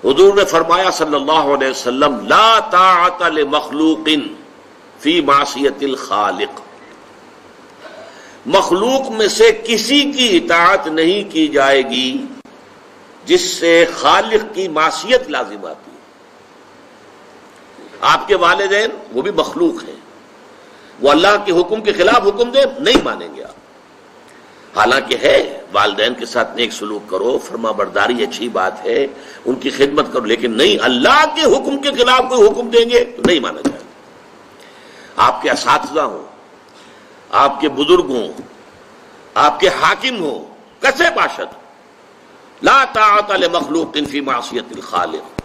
حضور نے فرمایا صلی اللہ علیہ وسلم لا طاعت لمخلوق فی معصیت الخالق، مخلوق میں سے کسی کی اطاعت نہیں کی جائے گی جس سے خالق کی معصیت لازم آتی ہے۔ آپ کے والدین وہ بھی مخلوق ہیں، وہ اللہ کے حکم کے خلاف حکم دے نہیں مانیں گے آپ، حالانکہ ہے والدین کے ساتھ نیک سلوک کرو، فرما برداری اچھی بات ہے، ان کی خدمت کرو، لیکن نہیں اللہ کے حکم کے خلاف کوئی حکم دیں گے تو نہیں مانا جائے گا۔ آپ کے اساتذہ ہوں، آپ کے بزرگ ہوں، آپ کے حاکم ہوں، کسے باشد، لا طاعت لمخلوق فی معصیت الخالق،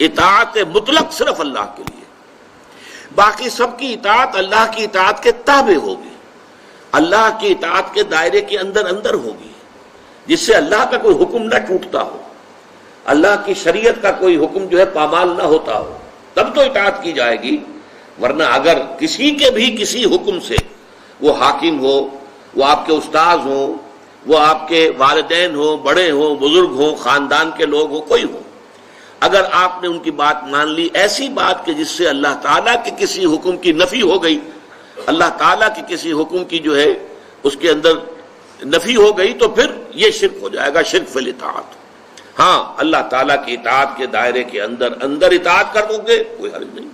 اطاعت مطلق صرف اللہ کے لیے، باقی سب کی اطاعت اللہ کی اطاعت کے تابع ہوگی، اللہ کی اطاعت کے دائرے کے اندر اندر ہوگی، جس سے اللہ کا کوئی حکم نہ ٹوٹتا ہو، اللہ کی شریعت کا کوئی حکم جو ہے پامال نہ ہوتا ہو، تب تو اطاعت کی جائے گی۔ ورنہ اگر کسی کے بھی کسی حکم سے، وہ حاکم ہو، وہ آپ کے استاذ ہوں، وہ آپ کے والدین ہوں، بڑے ہوں، بزرگ ہوں، خاندان کے لوگ ہوں، کوئی ہو، اگر آپ نے ان کی بات مان لی، ایسی بات کہ جس سے اللہ تعالیٰ کے کسی حکم کی نفی ہو گئی، اللہ تعالیٰ کے کسی حکم کی جو ہے اس کے اندر نفی ہو گئی، تو پھر یہ شرک ہو جائے گا، شرک فی الاطاعت۔ ہاں اللہ تعالیٰ کی اطاعت کے دائرے کے اندر اندر اطاعت کر دو گے کوئی حرج نہیں۔